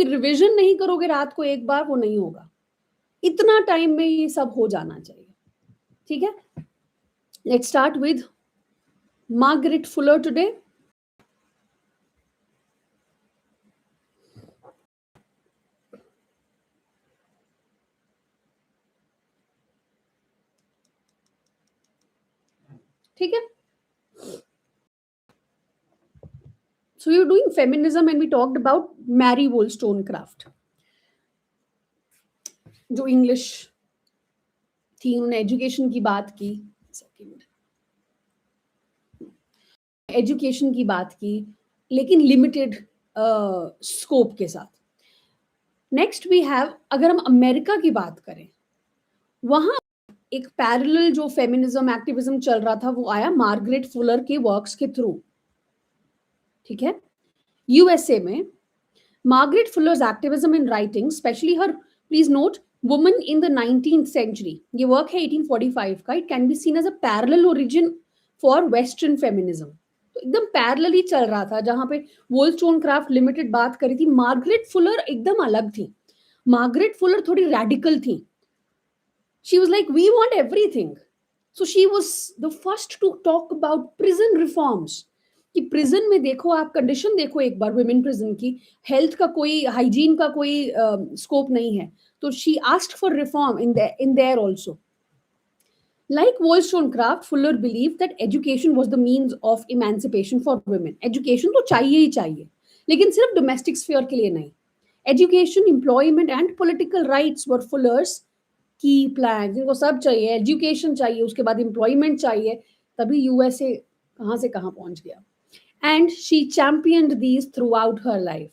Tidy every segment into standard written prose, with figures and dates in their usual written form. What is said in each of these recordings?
Revision नहीं करोगे रात को एक बार, वो नहीं होगा। इतना टाइम में ये सब हो जाना चाहिए, ठीक है। Let's start with Margaret Fuller today. ठीक है, so you're doing feminism and we talked about Mary Wollstonecraft, जो इंग्लिश थी, उन्होंने एजुकेशन की बात की, सेकंड, एजुकेशन की बात की, लेकिन लिमिटेड स्कोप के साथ। नेक्स्ट वी हैव, अगर हम अमेरिका की बात करें, वहां एक पैरेलल जो फेमिनिज्म एक्टिविज्म चल रहा था वो आया मार्गरेट फुलर के वर्क्स के थ्रू, ठीक है। यूएसए में Margaret Fuller's activism in writing, specially her, please note, woman in the 19th century, ये वर्क है 1845 का, it can be seen as a parallel origin for western feminism. तो एकदम पैरेलल ही चल रहा था, जहां पे वोलस्टोनक्राफ्ट लिमिटेड बात करी थी, मार्गरेट फुलर एकदम अलग थी। मार्गरेट फुलर थोड़ी रैडिकल थी, she was like, we want everything. So she was the first to talk about prison reforms, कि प्रिजन में देखो आप, कंडीशन देखो एक बार वुमेन प्रिजन की, हेल्थ का कोई, हाइजीन का कोई स्कोप नहीं है। तो she asked for reform in there also. Like Wollstonecraft, Fuller believed that education was the means of emancipation for women. Education तो चाहिए ही चाहिए, लेकिन सिर्फ डोमेस्टिक स्फीयर के लिए नहीं। Education, employment and political rights were Fuller's की प्लान, जिनको सब चाहिए, एजुकेशन चाहिए, उसके बाद एम्प्लॉयमेंट चाहिए, तभी यूएसए कहाँ से कहाँ पहुंच गया। And she championed these throughout her life.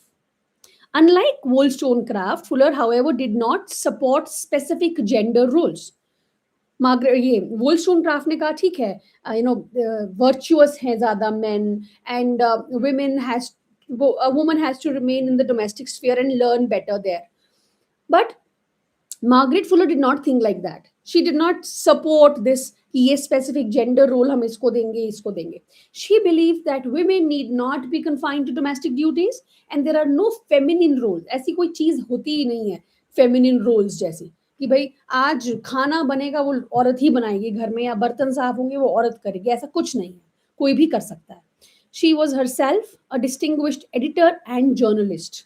Unlike Wollstonecraft, Fuller, however, did not support specific gender roles. ये वोलस्टोनक्राफ्ट ने कहा ठीक है, वर्चुअस है ज्यादा main, and women has, a woman has to remain in the domestic sphere and learn better there. But Margaret Fuller did not think like that. She did not support this कि ये specific gender role हम इसको देंगे, इसको देंगे. She believed that women need not be confined to domestic duties and there are no feminine roles. ऐसी कोई चीज होती ही नहीं है feminine roles जैसी, कि भाई आज खाना बनेगा वो औरत ही बनाएगी घर में, या बर्तन साफ होंगे वो औरत करेगी, ऐसा कुछ नहीं है, कोई भी कर सकता है. She was herself a distinguished editor and journalist.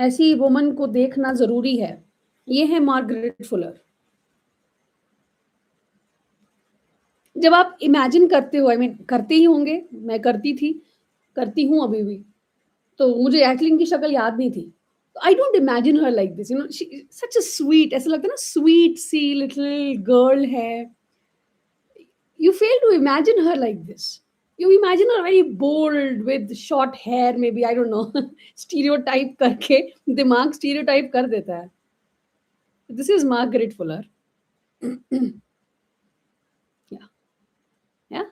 ऐसी वुमन को देखना जरूरी है. ये है मार्गरेट फुलर. जब आप इमेजिन करते हो, आई मीन करते ही होंगे, मैं करती थी, करती हूँ अभी भी, तो मुझे एक्चुअली इनकी शक्ल याद नहीं थी. I don't imagine her like this, such a sweet, ऐसा लगता है ना स्वीट सी लिटिल गर्ल है. You fail to imagine her like this. You imagine her very bold with short hair, maybe, I don't know, stereotype करके दिमाग stereotype कर देता है. This is Margaret Fuller. Yeah, yeah.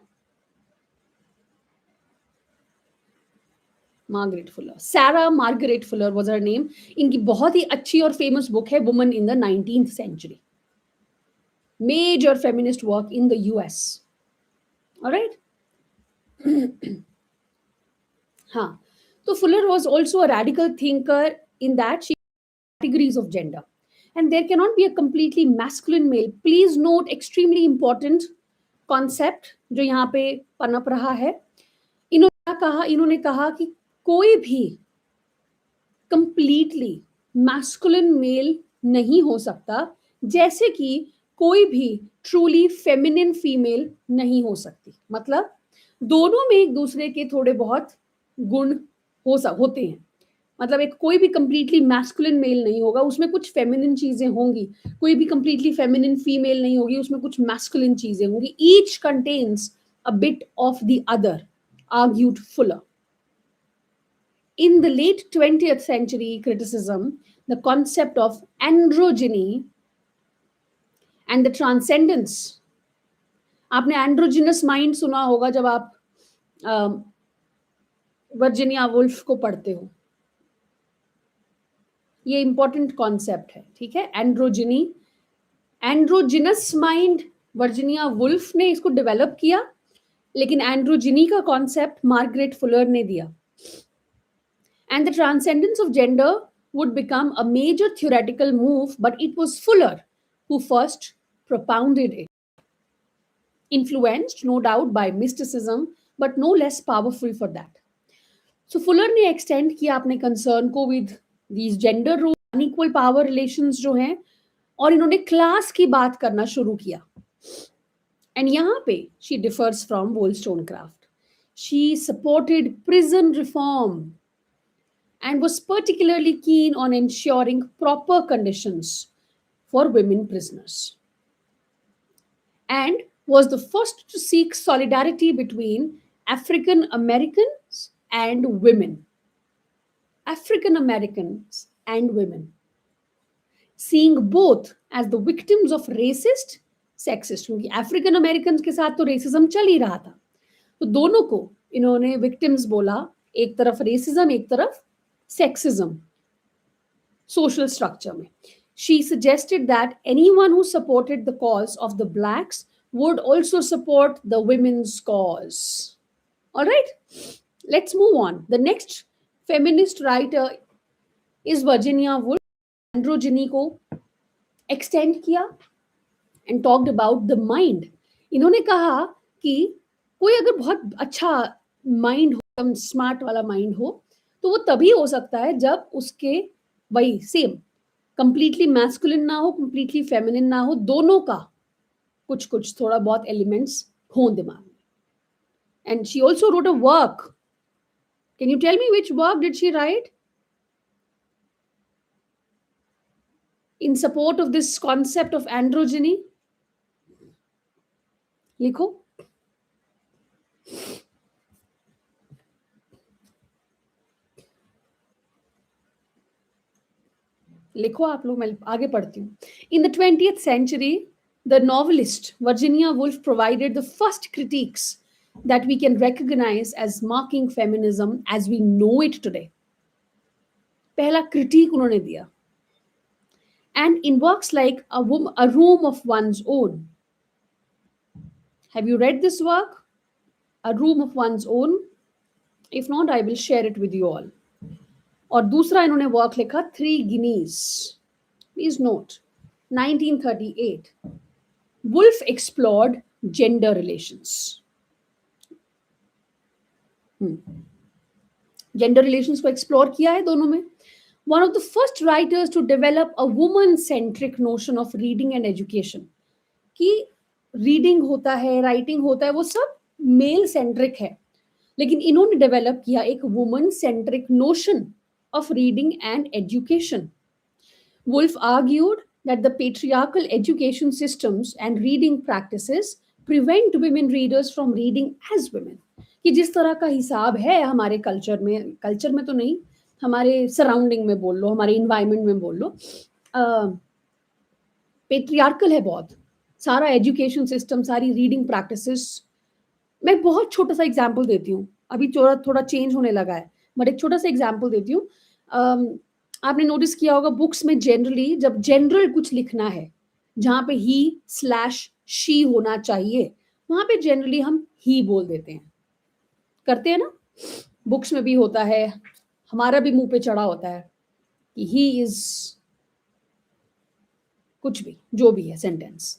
Margaret Fuller. Sarah Margaret Fuller was her name. इनकी बहुत ही अच्छी और famous book है Woman in the 19th Century. Major feminist work in the US. All right. हाँ, तो Fuller was also a radical thinker in that she categories of gender, and there cannot be a completely masculine male. Please note, extremely important concept जो यहाँ पे पनप रहा है. इन्होंने कहा कि कोई भी completely masculine male नहीं हो सकता, जैसे कि कोई भी truly feminine female नहीं हो सकती. मतलब दोनों में एक दूसरे के थोड़े बहुत गुण होते हैं. मतलब एक कोई भी कंप्लीटली मैस्कुलिन मेल नहीं होगा, उसमें कुछ फेमिनिन चीजें होंगी. कोई भी कंप्लीटली फेमिनिन फीमेल नहीं होगी, उसमें कुछ मैस्कुलिन चीजें होंगी. Each contains a bit of the other, argued Fuller. In the late 20th century criticism, the concept of androgyny and the transcendence. आपने एंड्रोजिनस माइंड सुना होगा जब आप वर्जीनिया वुल्फ को पढ़ते हो. ये इंपॉर्टेंट कॉन्सेप्ट है, ठीक है. एंड्रोजिनी, एंड्रोजिनस माइंड वर्जीनिया वुल्फ ने इसको डेवलप किया, लेकिन एंड्रोजिनी का कॉन्सेप्ट मार्गरेट फुलर ने दिया. And the transcendence of gender would become a major theoretical move, but it was Fuller who first propounded it. Influenced, no doubt, by mysticism, but no less powerful for that. So Fuller ने extend किया अपने concern को with these gender roles, unequal power relations जो हैं, और इन्होंने class की बात करना शुरू किया. And यहाँ पे she differs from Wollstonecraft. She supported prison reform and was particularly keen on ensuring proper conditions for women prisoners. And was the first to seek solidarity between African Americans and women. African Americans and women. Seeing both as the victims of racist, sexist, क्योंकि African Americans के साथ तो racism चल ही रहा था, तो दोनों को इन्होंने victims बोला, एक तरफ racism, एक तरफ sexism, social structure में. She suggested that anyone who supported the cause of the blacks would also support the women's cause. All right, let's move on. The next feminist writer is Virginia Woolf. Androgyny को extend किया and talked about the mind. इन्होंने कहा कि कोई अगर बहुत अच्छा mind हो, smart वाला mind हो, तो वो तभी हो सकता है जब उसके वही same completely masculine ना हो, completely feminine ना हो, दोनों का कुछ कुछ थोड़ा बहुत elements हों दिमाग में. And she also wrote a work. Can you tell me which work did she write in support of this concept of androgyny? लिखो. लिखो आप लोग, मैं आगे पढ़ती हूँ. In the 20th century, the novelist Virginia Woolf provided the first critiques that we can recognize as marking feminism as we know it today. पहला critique उन्होंने दिया. And in works like A Room of One's Own. Have you read this work? A Room of One's Own? If not, I will share it with you all. और दूसरा इन्होंने work लिखा Three Guineas. Please note, 1938. Woolf explored gender relations. Gender relations को explore किया है दोनों में. One of the first writers to develop a woman-centric notion of reading and education. कि reading होता है, writing होता है, वो सब male-centric है. लेकिन इन्होंने develop किया एक woman-centric notion of reading and education. Woolf argued that the patriarchal education systems and reading practices prevent women readers from reading as women. कि जिस तरह का हिसाब है हमारे कल्चर में तो नहीं, हमारे सराउंडिंग में बोल लो, हमारे इन्वायरमेंट में बोल लो, पेट्रियार्कल है बहुत सारा एजुकेशन सिस्टम, सारी रीडिंग प्रैक्टिसेस. मैं बहुत छोटा सा एग्जांपल देती हूँ, अभी थोड़ा चेंज होने लगा है, बट एक छोटा सा एग्जांपल देती हूँ. आपने नोटिस किया होगा बुक्स में जनरली जब जनरल कुछ लिखना है जहाँ पे he/she होना चाहिए, वहां पे जनरली हम ही बोल देते हैं, करते हैं ना. बुक्स में भी होता है, हमारा भी मुंह पे चढ़ा होता है कि ही इज कुछ भी, जो भी है सेंटेंस.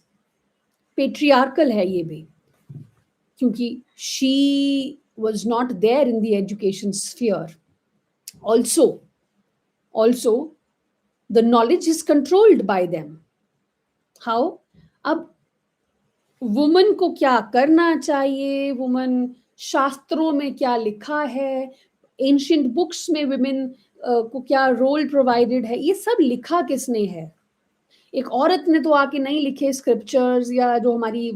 पेट्रियार्कल है ये भी, क्योंकि she was not there in the education sphere. Also, the knowledge is controlled by them. How? अब वुमन को क्या करना चाहिए, वुमन शास्त्रों में क्या लिखा है, एंशिएंट बुक्स में वुमेन को क्या रोल प्रोवाइडेड है, ये सब लिखा किसने है? एक औरत ने तो आके नहीं लिखे स्क्रिप्चर्स, या जो हमारी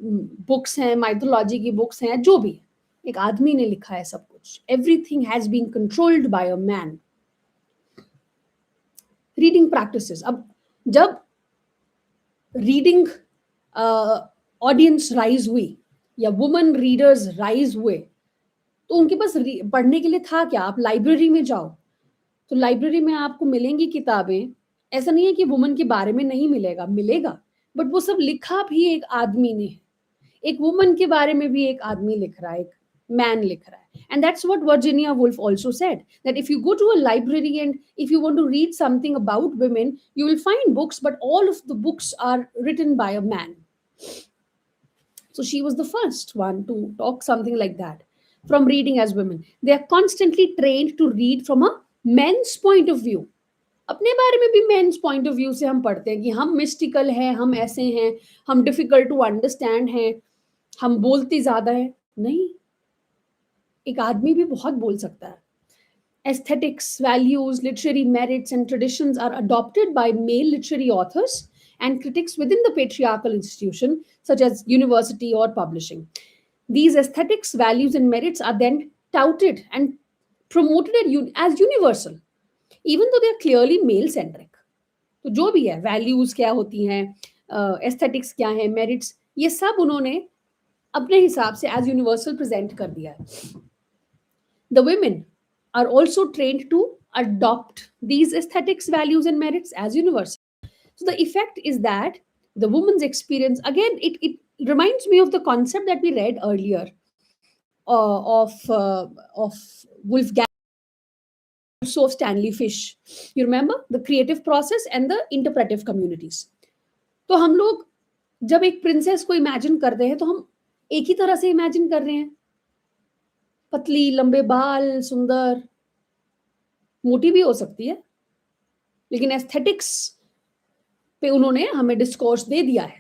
बुक्स हैं, माइथोलॉजी की बुक्स हैं, जो भी, एक आदमी ने लिखा है सब कुछ. Everything has been controlled by a man. Reading practices, अब जब रीडिंग ऑडियंस राइज हुई या वुमन रीडर्स राइज हुए, तो उनके पास पढ़ने के लिए था क्या? आप लाइब्रेरी में जाओ तो लाइब्रेरी में आपको मिलेंगी किताबें. ऐसा नहीं है कि वुमन के बारे में नहीं मिलेगा, बट वो सब लिखा भी एक आदमी ने है. एक वुमन के बारे में भी एक आदमी लिख रहा है, एक मैन लिख रहा है. And that's what Virginia Woolf also said, that if you go to a library and if you want to read something about women, you will find books, but all of the books are written by a man. So she was the first one to talk something like that. From reading as women, they are constantly trained to read from a men's point of view. अपने बारे में भी mains point of view से हम पढ़ते हैं कि हम मिस्टिकल हैं, हम ऐसे हैं, हम डिफिकल्ट टू अंडरस्टैंड हैं, हम बोलते ज्यादा हैं. नहीं, एक आदमी भी बहुत बोल सकता है. Aesthetics, values, literary merits, and traditions are adopted by male literary authors and critics within the patriarchal institution, such as university or publishing. These aesthetics, values, and merits are then touted and promoted as universal, even though they are clearly male centric. तो जो भी है, values क्या होती हैं, aesthetics क्या है, merits, ये सब उन्होंने अपने हिसाब से एज यूनिवर्सल प्रेजेंट कर दिया है. The women are also trained to adopt these aesthetics, values, and merits as universal. So the effect is that the woman's experience, again, it reminds me of the concept that we read earlier of Wolfgang, also of Stanley Fish. You remember the creative process and the interpretive communities. तो हम लोग जब एक princess को imagine करते हैं तो हम एक ही तरह से इमेजिन कर रहे हैं, पतली, लंबे बाल, सुंदर, मोटी भी हो सकती है, लेकिन एस्थेटिक्स पे उन्होंने हमें डिस्कोर्स दे दिया है.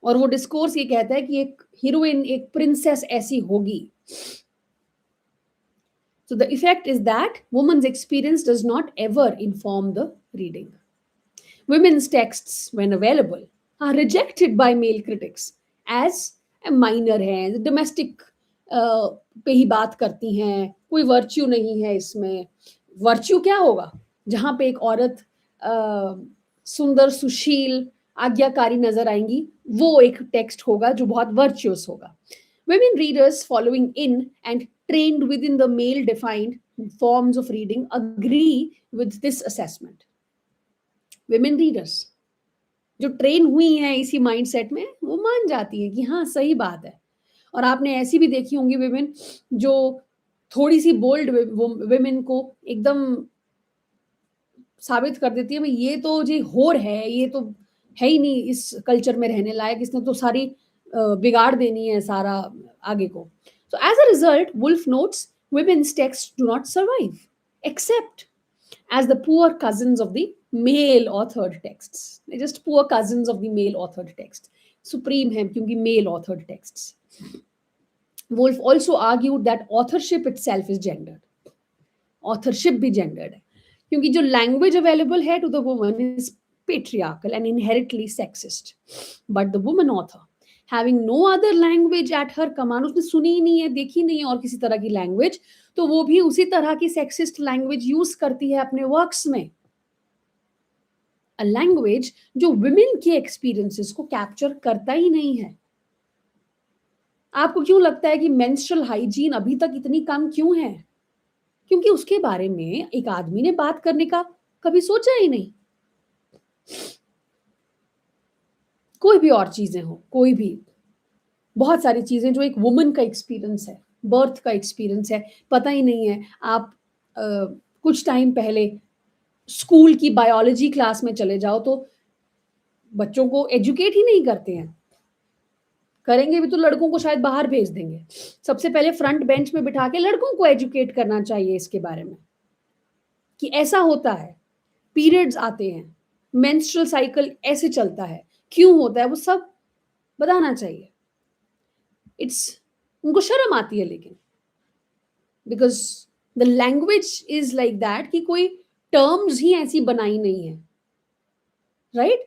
और वो डिस्कोर्स ये कहता है कि एक हीरोइन, एक प्रिंसेस ऐसी होगी. So the effect is that woman's experience does not ever inform the reading. Women's texts, when available, are rejected by male critics as minor है, domestic पे ही बात करती हैं, कोई वर्च्यू नहीं है इसमें. वर्च्यू क्या होगा जहां पे एक औरत सुंदर, सुशील, आज्ञाकारी नजर आएंगी, वो एक टेक्स्ट होगा जो बहुत वर्च्यूअस होगा. Women readers following in and trained within the male defined forms of reading agree with this assessment. Women readers जो ट्रेन हुई हैं इसी माइंडसेट में, वो मान जाती है कि हाँ सही बात है. और आपने ऐसी भी देखी होंगी विमेन जो थोड़ी सी बोल्ड विमेन को एकदम साबित कर देती है, भाई ये तो जी होर है, ये तो है ही नहीं इस कल्चर में रहने लायक, इसने तो सारी बिगाड़ देनी है सारा आगे को. So as a result, Woolf notes women's texts do not survive, except as the poor cousins of the male authored texts. They're just poor cousins of the male authored texts. Supreme है क्योंकि male authored texts. Woolf also argued that authorship itself is gendered. Authorship भी gendered है क्योंकि जो language available है to the woman is patriarchal and inherently sexist. But the woman author, having no other language at her command, उसने सुनी ही नहीं है, देखी नहीं है और किसी तरह की लैंग्वेज, तो वो भी उसी तरह की सेक्सिस्ट लैंग्वेज यूज करती है अपने वर्क्स में. अ लैंग्वेज जो विमेन के एक्सपीरियंसेस को कैप्चर करता ही नहीं है. आपको क्यों लगता है कि मेंस्ट्रुअल हाइजीन अभी तक इतनी कम क्यों है? क्योंकि उसके बारे में एक आदमी ने बात करने का कभी सोचा ही नहीं. कोई भी और चीजें हो, कोई भी, बहुत सारी चीजें जो एक वुमन का एक्सपीरियंस है, बर्थ का एक्सपीरियंस है, पता ही नहीं है. आप कुछ टाइम पहले स्कूल की बायोलॉजी क्लास में चले जाओ तो बच्चों को एजुकेट ही नहीं करते हैं. करेंगे भी तो लड़कों को शायद बाहर भेज देंगे. सबसे पहले फ्रंट बेंच में बिठा के लड़कों को एजुकेट करना चाहिए इसके बारे में कि ऐसा होता है, पीरियड्स आते हैं, मेंस्ट्रुअल साइकिल ऐसे चलता है, क्यों होता है, वो सब बताना चाहिए. उनको शर्म आती है लेकिन, because the language is like that कि कोई टर्म्स ही ऐसी बनाई नहीं है. Right?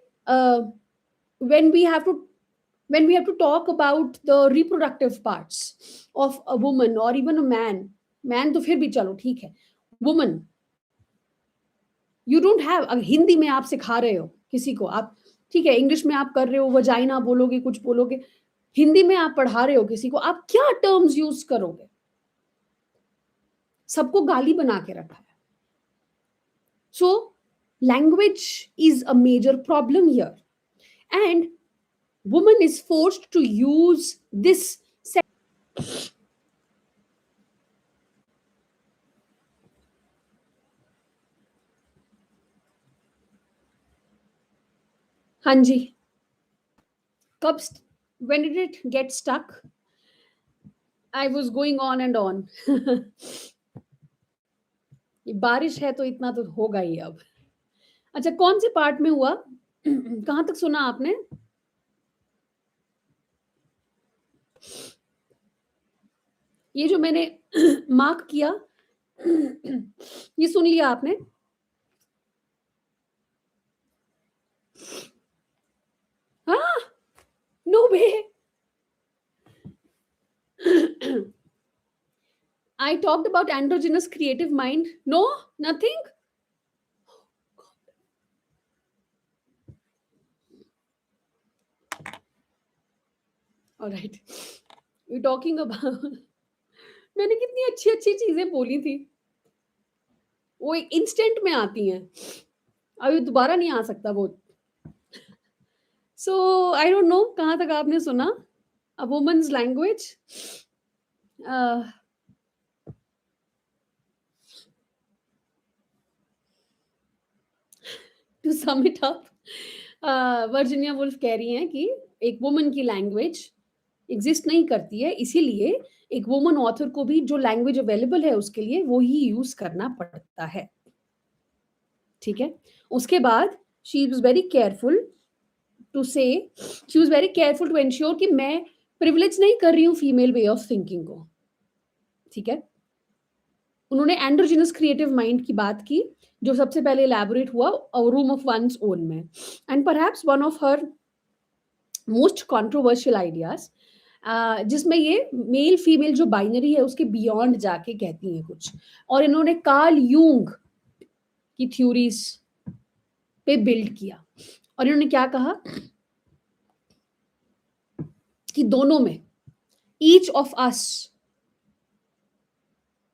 when we have to talk about the reproductive parts of a woman or even a man तो फिर भी चलो ठीक है. woman, you don't have, अगर हिंदी में आप सिखा रहे हो किसी को, आप ठीक है इंग्लिश में आप कर रहे हो, वजाइना बोलोगे, कुछ बोलोगे, हिंदी में आप पढ़ा रहे हो किसी को, आप क्या टर्म्स यूज करोगे? सबको गाली बना के रखा है. So language is a major problem here, and woman is forced to use this हाँ जी, कब when did it get stuck? I was going on and on. ये बारिश है तो इतना तो होगा ही अब। अच्छा, कौन से पार्ट में हुआ? कहाँ तक सुना आपने? ये जो मैंने मार्क किया, ये सुन लिया आपने? हाँ, no way. I talked about androgynous creative mind. No, nothing. All right. We're talking about मैंने कितनी अच्छी-अच्छी चीज़ें बोली थी। वो एक इंस्टेंट में आती हैं। अभी दोबारा नहीं आ सकता वो। सो आई डोंट नो कहाँ तक आपने सुना? A woman's language. Uh, to sum it up, Virginia Woolf कह रही हैं कि एक वुमन की लैंग्वेज एग्ज़िस्ट नहीं करती है, इसीलिए एक वुमन ऑथर को भी जो लैंग्वेज अवेलेबल है उसके लिए वो ही यूज़ करना पड़ता है। ठीक है? उसके बाद she was very careful to say she was very careful to ensure कि मैं प्रिविलेज नहीं कर रही हूँ फीमेल वे ऑफ थिंकिंग को। ठीक है? उन्होंने एंड्रोजिनस क्रिएटिव माइंड की बात की, जो सबसे पहले इलैबोरेट हुआ a room of one's own में। And perhaps one of her most controversial ideas, जिसमें ये मेल फीमेल जो बाइनरी है उसके बियॉन्ड जाके कहती हैं कुछ। और इन्होंने कार्ल यूंग की थ्योरीज़ पे बिल्ड किया। और इन्होंने क्या कहा कि दोनों में ईच ऑफ अस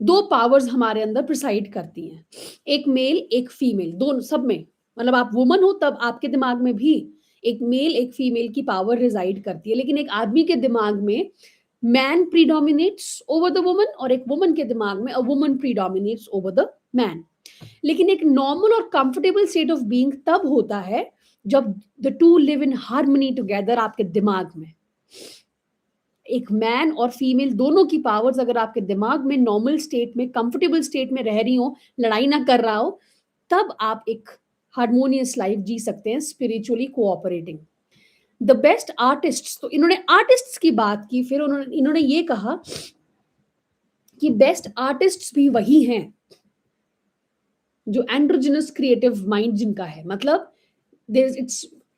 2 पावर्स हमारे अंदर प्रिसाइड करती हैं। एक मेल, एक फीमेल, दोनों सब में। मतलब आप वुमन हो तब आपके दिमाग में भी एक मेल, एक फीमेल की पावर रिसाइड करती है। लेकिन एक आदमी के दिमाग में man predominates over the woman और एक वुमन के दिमाग में a woman predominates over the man. लेकिन एक नॉर्मल और कंफर्टेबल स्टेट ऑफ बीइंग तब होता है जब the two live in harmony together आपके दिमाग में। एक मैन और फीमेल दोनों की पावर्स अगर आपके दिमाग में नॉर्मल स्टेट में कंफर्टेबल स्टेट में रह रही हो, लड़ाई ना कर रहा हो, तब आप एक हार्मोनियस लाइफ जी सकते हैं spiritually cooperating. The best artists, तो इन्होंने आर्टिस्ट्स की बात की, फिर उन्होंने इन्होंने ये कहा कि बेस्ट आर्टिस्ट्स भी वही हैं जो एंड्रोजिनस क्रिएटिव माइंड जिनका है। मतलब there's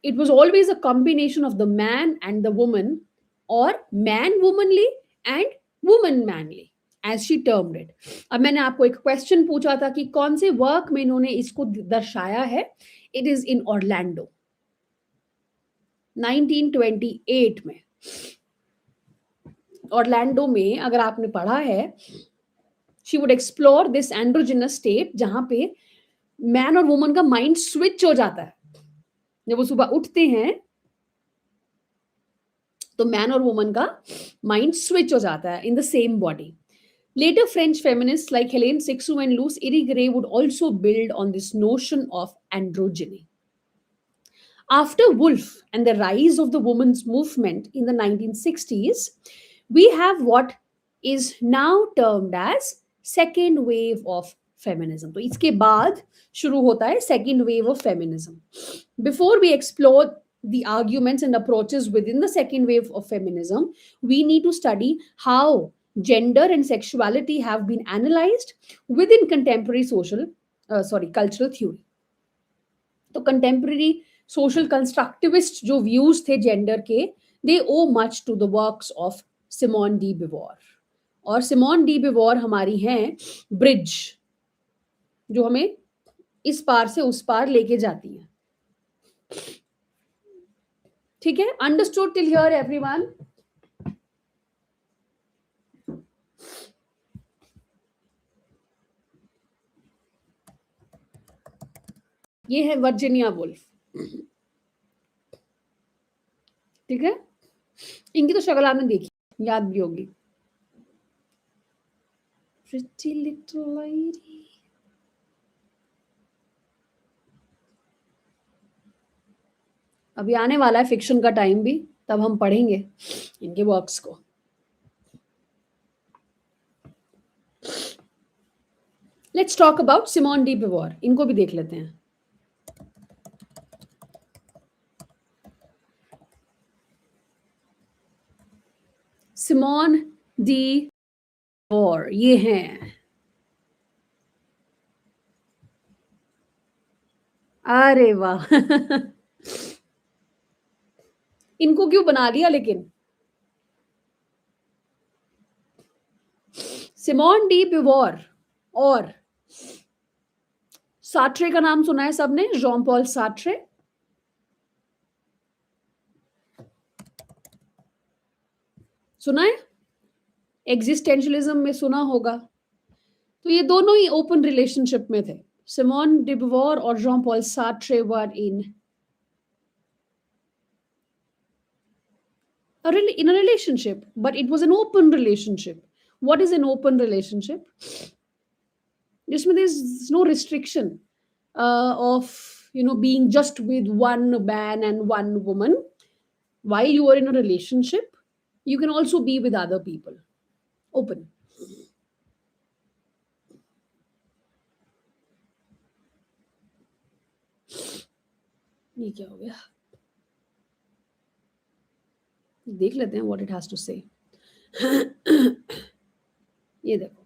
it was always a combination of the man and the woman, or man womanly and woman manly, as she termed it। अब मैंने आपको एक क्वेश्चन पूछा था कि कौन से वर्क में इन्होंने इसको दर्शाया है। इट इज इन ऑर्लैंडो 1928 में। ऑर्लैंडो में अगर आपने पढ़ा है, she would explore this androgynous state जहां पे मैन और वुमन का माइंड स्विच हो जाता है। जब वो सुबह उठते हैं तो मैन और वुमन का माइंड स्विच हो जाता है in the same body. Later French feminists like Helene Cixous and Luce Irigaray would also build on this notion of androgyny. After Woolf and the rise of the women's movement in the 1960s, we have what is now termed as second wave of feminism. तो इसके बाद शुरू होता है second wave of feminism. Before we explore the arguments and approaches within the second wave of feminism, we need to study how gender and sexuality have been analyzed within contemporary cultural theory. तो contemporary social constructivist जो views थे gender के, they owe much to the works of Simone de Beauvoir. और Simone de बिवॉर हमारी हैं bridge, जो हमें इस पार से उस पार लेके जाती हैं। ठीक है, अंडरस्टूड टिल हियर एवरीवन? ये है वर्जीनिया वुल्फ। ठीक है, इनकी तो शक्ल आपने देखी, याद भी होगी। Pretty little lady. अभी आने वाला है फिक्शन का टाइम भी, तब हम पढ़ेंगे इनके वर्क्स को। Let's talk about Simone de Beauvoir, इनको भी देख लेते हैं। सिमोन डी बिवॉर ये हैं। अरे वाह इनको क्यों बना लिया लेकिन? सिमोन डी बिवॉर और सार्ट्रे का नाम सुना है सबने, जॉन पॉल सार्ट्रे। सुना है? एग्जिस्टेंशलिज्म में सुना होगा। तो ये दोनों ही ओपन रिलेशनशिप में थे। सिमोन डी बिवॉर और John Paul Sartre were in a relationship, but it was an open relationship. What is an open relationship? जिसमें there's no restriction of being just with one man and one woman. While you are in a relationship, you can also be with other people. Open. ये क्या हो गया? देख लेते हैं what it has to say. ये देखो,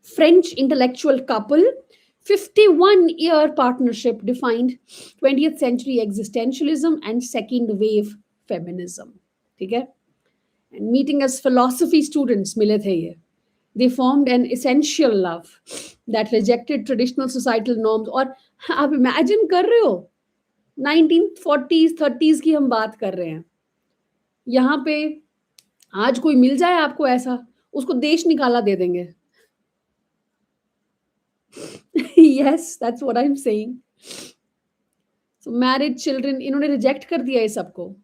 French intellectual couple, 51-year partnership defined 20th century existentialism and second wave feminism. ठीक है? And meeting as philosophy students मिले थे ये. They formed an essential love that rejected traditional societal norms. और आप imagine कर रहे हो 1940s 30s की हम बात कर रहे हैं, यहाँ पे आज कोई मिल जाए आपको ऐसा, उसको देश निकाला दे देंगे। Yes, that's what I'm saying. So married children, इन्होंने रिजेक्ट कर दिया ये सबको।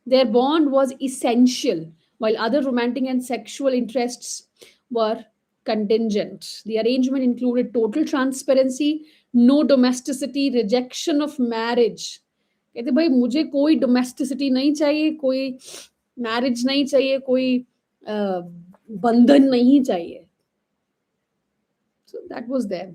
Their bond was essential, while other romantic and sexual interests were contingent. The arrangement included total transparency, no domesticity, rejection of marriage. कहते भाई मुझे कोई domesticity नहीं चाहिए, कोई मैरिज नहीं चाहिए, कोई बंधन नहीं चाहिए। So that was there.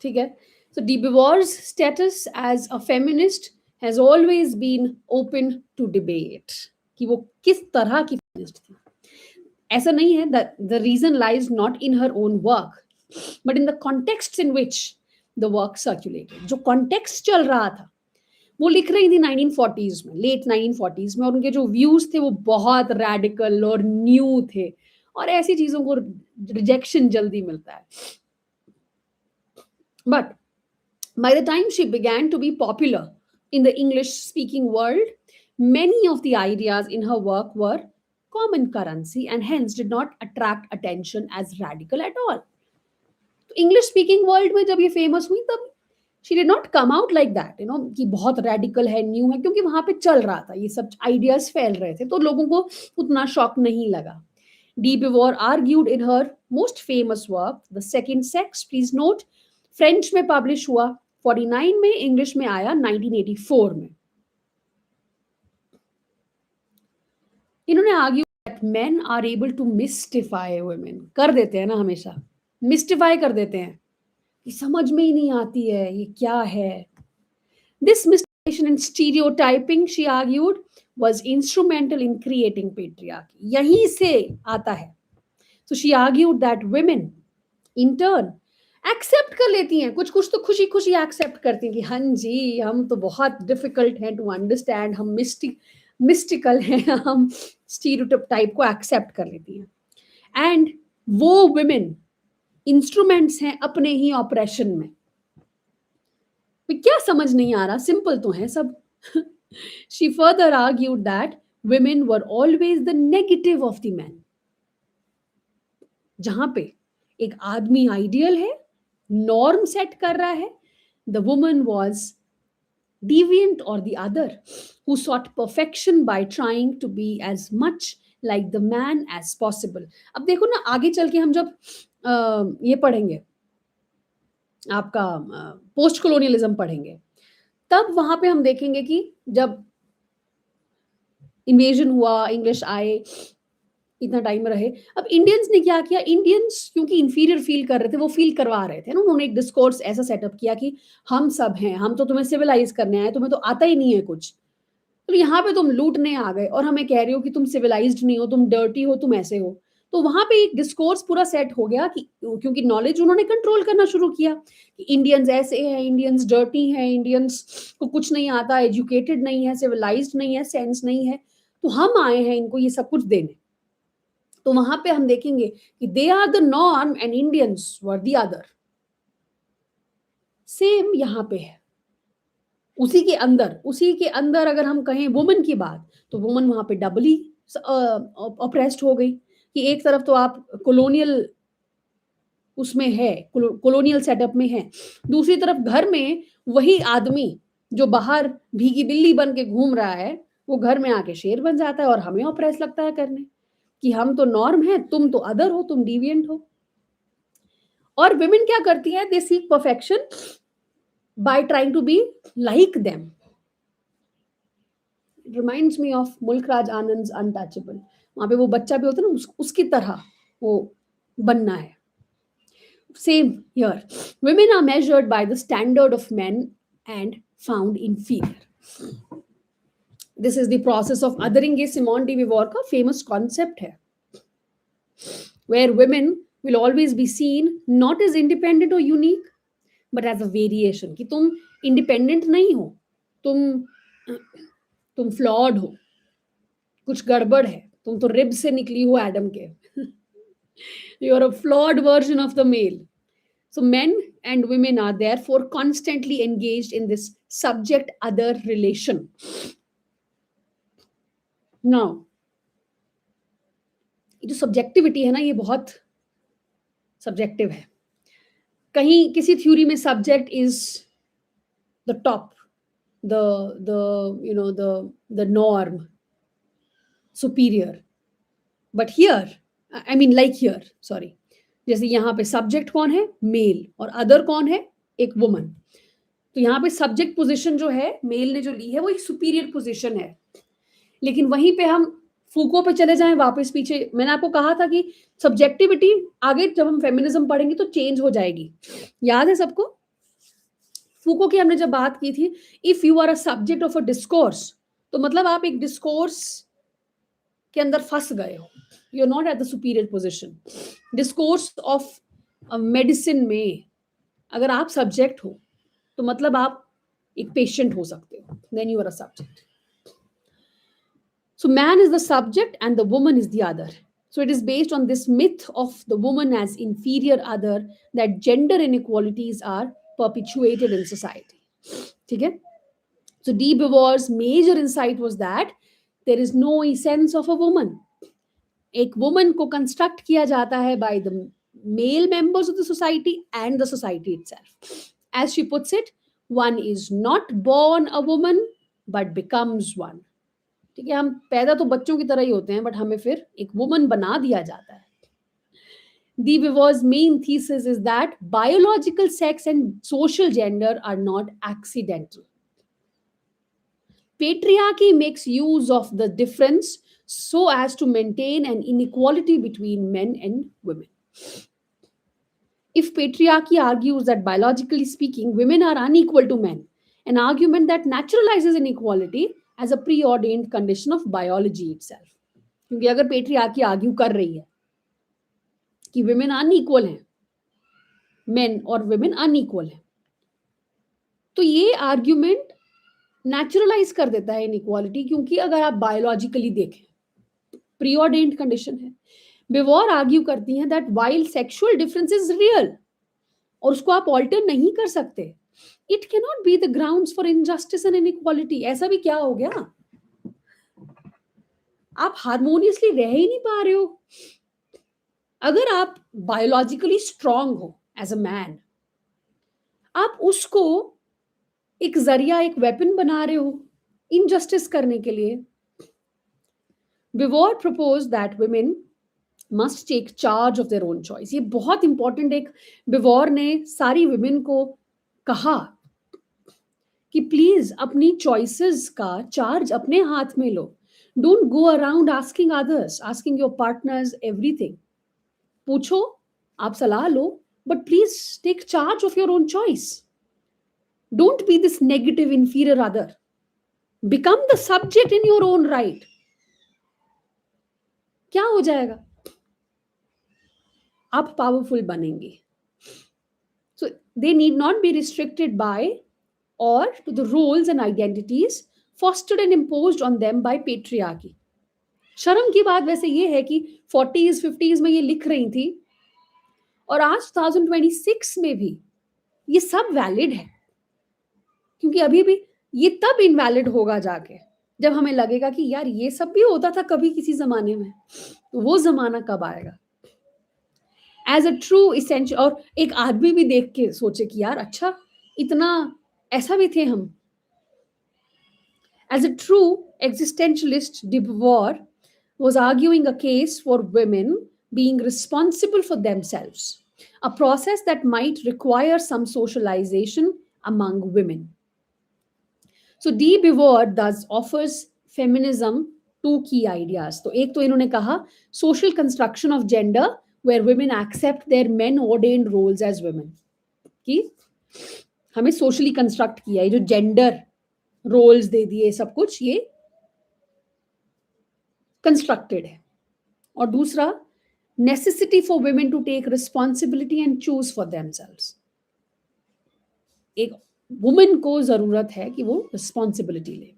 ठीक है? So de Beauvoir's status as a feminist has always been open to debate. कि वो किस तरह की feminist थी। ऐसा नहीं है that the reason lies not in her own work, but in the context in which the work circulated. जो context चल रहा था, वो लिख रही थी 1940s में, late 1940s में, और उनके जो views थे वो बहुत radical और new थे, और ऐसी चीजों को rejection जल्दी मिलता है। But by the time she began to be popular in the English speaking world, many of the ideas in her work were common currency and hence did not attract attention as radical at all. तो English speaking world में जब ये famous हुई तब she did not come out like that, कि बहुत radical है, new है, क्योंकि वहां पे चल रहा था, ये सब ideas फैल रहे थे, तो लोगों को उतना शॉक नहीं लगा। De Beauvoir argued in her most famous work, The Second Sex, please note, French में पब्लिश हुआ 49 में, इंग्लिश में आया 1984 में। इन्होंने argue that men are able to mystify women. कर देते हैं ना, हमेशा मिस्टिफाई कर देते हैं कि समझ में ही नहीं आती है ये क्या है। This mystification and stereotyping, she argued, was instrumental in creating patriarchy. यहीं से आता है। So she argued that women in turn accept कर लेती हैं, कुछ कुछ तो खुशी खुशी एक्सेप्ट करती हैं कि हाँ जी हम तो बहुत डिफिकल्ट हैं टू अंडरस्टैंड, हम मिस्टिकल हैं, हम स्टीरियोटाइप को एक्सेप्ट कर लेती हैं। एंड वो वुमेन इंस्ट्रूमेंट्स हैं अपने ही ऑपरेशन में। क्या समझ नहीं आ रहा, सिंपल तो है सब। She further argued that women were always the negative of the men. जहां पे एक आदमी आइडियल है, नॉर्म सेट कर रहा है, the woman was deviant or the other who sought perfection by trying to be as much like the man as possible. अब देखो ना, आगे चल के हम जब ये पढ़ेंगे आपका पोस्ट कॉलोनियलिज्म पढ़ेंगे, तब वहाँ पे हम देखेंगे कि जब इन्वेजन हुआ, इंग्लिश आए, इतना टाइम रहे। अब इंडियंस ने क्या किया, इंडियंस क्योंकि इंफीरियर फ़ील कर रहे थे, वो फ़ील करवा रहे थे ना, उन्होंने एक डिस्कोर्स ऐसा सेटअप किया कि हम सब हैं, हम तो तुम्हें सिविलाइज़ करने आए, तुम्हें तो आता ही नहीं है कुछ। तो यहाँ पे तुम लूटने आ गए और हमें कह रहे हो कि तुम सिविलाइज्ड नहीं हो, तुम डर्टी हो, तुम ऐसे हो। तो वहाँ पे एक डिस्कोर्स पूरा सेट हो गया कि क्योंकि नॉलेज उन्होंने कंट्रोल करना शुरू किया कि इंडियंस ऐसे हैं, इंडियंस डर्टी हैं, इंडियंस को कुछ नहीं आता, एजुकेटेड नहीं है, सिविलाइज्ड नहीं है, सेंस नहीं है। तो हम आए हैं इनको ये सब कुछ देने। तो वहाँ पे हम देखेंगे कि they are the norm and Indians were the other. Same यहाँ पे है। उसी के अंदर अगर हम कहें वुमन की बात, तो वुमन वहाँ पे डबली ऑप्रेस्ड हो गई कि एक तरफ तो आप कॉलोनियल उसमें है, कॉलोनियल सेटअप में है, दूसरी तरफ घर में वही आदमी जो बाहर भीगी बिल्ली बन के घूम रहा है, वो घर में आके शेर बन जाता है और हमें ऑप्रेस लगता है करने कि हम तो नॉर्म है, तुम तो अदर हो, तुम डिविएंट हो। और विमेन क्या करती हैं, they seek perfection by trying to be like them. Reminds me of Mulk Raj Anand untouchable. वहां पे वो बच्चा भी होता है ना, उसकी तरह वो बनना है। Same here, women are measured by the standard of men and found inferior. This is the process of othering, ये सिमोन डी विवॉर का फेमस कॉन्सेप्ट है, where women will always be seen not as independent or unique but as a variation, कि तुम independent नहीं हो, तुम flawed हो, कुछ गड़बड़ है, तुम तो रिब से निकली हो एडम के। You are a flawed version of the male. So men and women are therefore constantly engaged in this subject other relation. Now, ये जो सब्जेक्टिविटी है ना, ये बहुत सब्जेक्टिव है। कहीं किसी थ्योरी में subject is the top, the norm, superior. But here, I mean like here, sorry, जैसे यहाँ पे सब्जेक्ट कौन है, मेल, और अदर कौन है, एक वुमन। तो यहाँ पे सब्जेक्ट पोजीशन जो है मेल ने जो ली है वो एक सुपीरियर पोजीशन है। लेकिन वहीं पे हम फूको पे चले जाएं वापस पीछे, मैंने आपको कहा था कि सब्जेक्टिविटी आगे जब हम फेमिनिज्म पढ़ेंगे तो चेंज हो जाएगी। याद है सबको, फूको की हमने जब बात की थी, if you are a subject of a discourse, तो मतलब आप एक डिस्कोर्स के अंदर फंस गए हो, you are not at the superior position. Discourse of medicine में अगर आप सब्जेक्ट हो तो मतलब आप एक पेशेंट हो सकते हो, then you are a subject. So man is the subject and the woman is the other. So it is based on this myth of the woman as inferior other that gender inequalities are perpetuated in society. Okay? So de Beauvoir's major insight was that there is no essence of a woman. एक woman को construct किया जाता है by the male members of the society and the society itself. As she puts it, one is not born a woman but becomes one. ठीक है, हम पैदा तो बच्चों की तरह ही होते हैं, बट हमें फिर एक वुमन बना दिया जाता है। De Beauvoir's main thesis is that biological sex and social gender are not accidental. Patriarchy makes use of the difference so as to maintain an inequality between men and women. If patriarchy argues that biologically speaking, women are unequal to men, an argument that naturalizes inequality as a preordained condition of biology itself. क्योंकि अगर patriarchy argue कर रही है कि women unequal हैं, main और women unequal हैं, तो ये आर्ग्यूमेंट नेचुरलाइज कर देता है इनइक्वालिटी, क्योंकि अगर आप बायोलॉजिकली देखें प्रीऑर्डेन्ड कंडीशन है। बेवॉर आर्ग्यू करती हैं that while sexual difference is real और उसको आप ऑल्टर नहीं कर सकते, it can not be the grounds for injustice and inequality. ऐसा भी क्या हो गया, आप हारमोनियसली रह ही नहीं पा रहे हो। अगर आप बायोलॉजिकली स्ट्रांग हो एज अ मैन, आप उसको एक जरिया, एक वेपन बना रहे हो इनजस्टिस करने के लिए। Beauvoir proposed that women must take charge of their own choice. ये बहुत इंपॉर्टेंट, एक बिवॉर ने सारी विमेन को कहा कि प्लीज अपनी चॉइसेस का चार्ज अपने हाथ में लो. Don't go around asking others, asking your partners everything. पूछो, आप सलाह लो, but please take charge of your own choice. Don't be this negative inferior other. Become the subject in your own right. क्या हो जाएगा? आप पावरफुल बनेंगे. So they need not be restricted by or to the roles and identities fostered and imposed on them by patriarchy. शर्म की बात वैसे ये है कि 40s 50s में ये लिख रही थी और आज 2026 में भी ये सब वैलिड है, क्योंकि अभी भी ये तब इनवैलिड होगा जाके जब हमें लगेगा कि यार ये सब भी होता था कभी किसी जमाने में. तो वो जमाना कब आएगा? As a true essential. और एक आदमी भी देख के सोचे कि यार अच्छा, इतना ऐसा भी थे हम. As a true existentialist, de Beauvoir was arguing a case for women being responsible for themselves, a process that might require some socialization among women. So de Beauvoir thus offers feminism two key ideas. तो एक तो इन्होंने कहा social construction of gender where women accept their men ordained roles as women. कि हमें socially construct किया है, जो gender roles दे दिए सब कुछ, ये कंस्ट्रक्टेड है. और दूसरा, necessity for women to take responsibility and choose for themselves. एक वुमेन को जरूरत है कि वो रिस्पॉन्सिबिलिटी ले.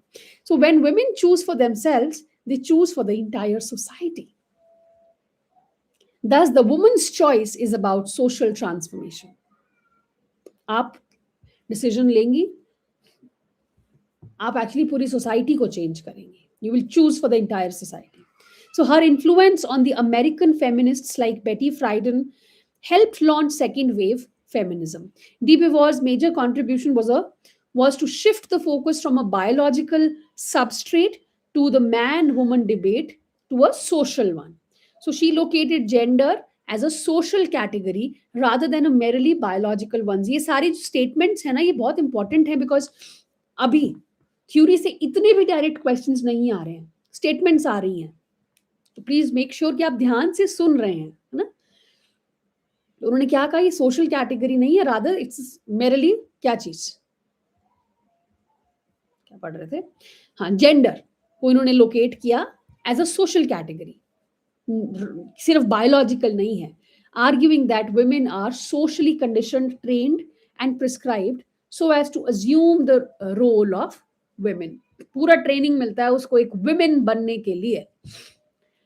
So when women choose for themselves, they choose for the entire society. Thus, the woman's choice is about social transformation. आप decision लेंगी, आप एक्चुअली पूरी सोसाइटी को चेंज करेंगे. You will choose for the entire society. So her influence on the American feminists like Betty Friedan helped launch second wave feminism. De Beauvoir's major contribution was to shift the focus from a biological substrate to the man-woman debate to a social one. So she located gender as a social category rather than a merely biological one. ये सारी statements है ना, ये बहुत important है because अभी theory से इतने भी डायरेक्ट क्वेश्चंस नहीं आ रहे हैं, स्टेटमेंट्स आ रही हैं. तो प्लीज मेक श्योर कि आप ध्यान से सुन रहे हैं, है ना. तो उन्होंने क्या कहा, ये सोशल कैटेगरी नहीं है, रादर इट्स मेरली क्या चीज, क्या पढ़ रहे थे, हाँ, जेंडर को इन्होंने लोकेट किया एज अ सोशल कैटेगरी, सिर्फ बायोलॉजिकल नहीं है. Arguing that women are socially conditioned, trained and prescribed so as to assume the role of women. पूरा ट्रेनिंग मिलता है उसको एक वुमेन बनने के लिए.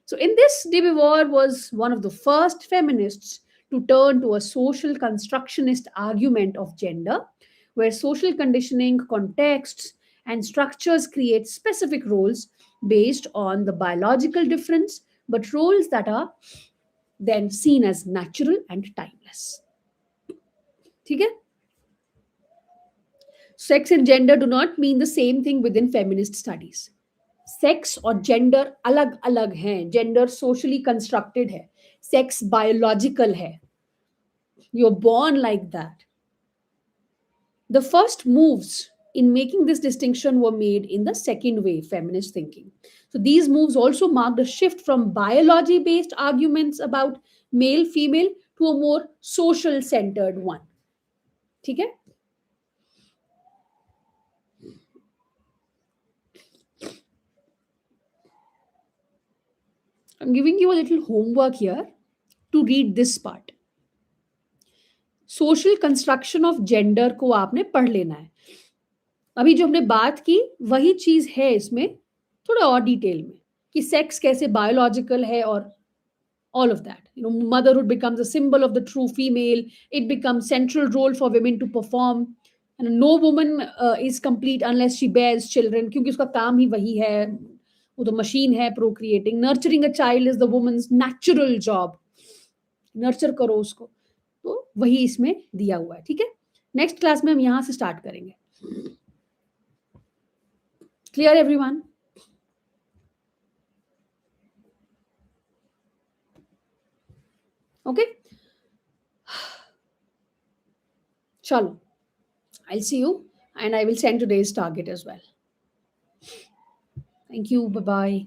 So in this, de Beauvoir was one of the first feminists to turn to a social constructionist argument of gender, where social conditioning, contexts, and structures create specific roles based on the biological difference, but roles that are then seen as natural and timeless. ठीक है? Sex and gender do not mean the same thing within feminist studies. Sex और gender अलग अलग हैं. Gender socially constructed है, sex biological है. You are born like that. The first moves in making this distinction were made in the second wave feminist thinking. So these moves also marked a shift from biology based arguments about male female to a more social centered one. ठीक है? I'm giving you a little homework here to read this part. Social construction of gender को आपने पढ़ लेना है. अभी जो हमने बात की वही चीज है इसमें, थोड़ा और डिटेल में, कि सेक्स कैसे बायोलॉजिकल है और all of that. You know, motherhood becomes a symbol of the true female. It becomes central role for women to perform. And no woman is complete unless she bears children, क्योंकि उसका काम ही वही है, वो तो machine है procreating. Nurturing a child is the woman's natural job. Nurture करो उसको. तो वही इसमें दिया हुआ है. ठीक है, नेक्स्ट क्लास में हम यहां से स्टार्ट करेंगे. Clear everyone? ओके, चलो, I see you and I will send today's target as well. Thank you, bye bye.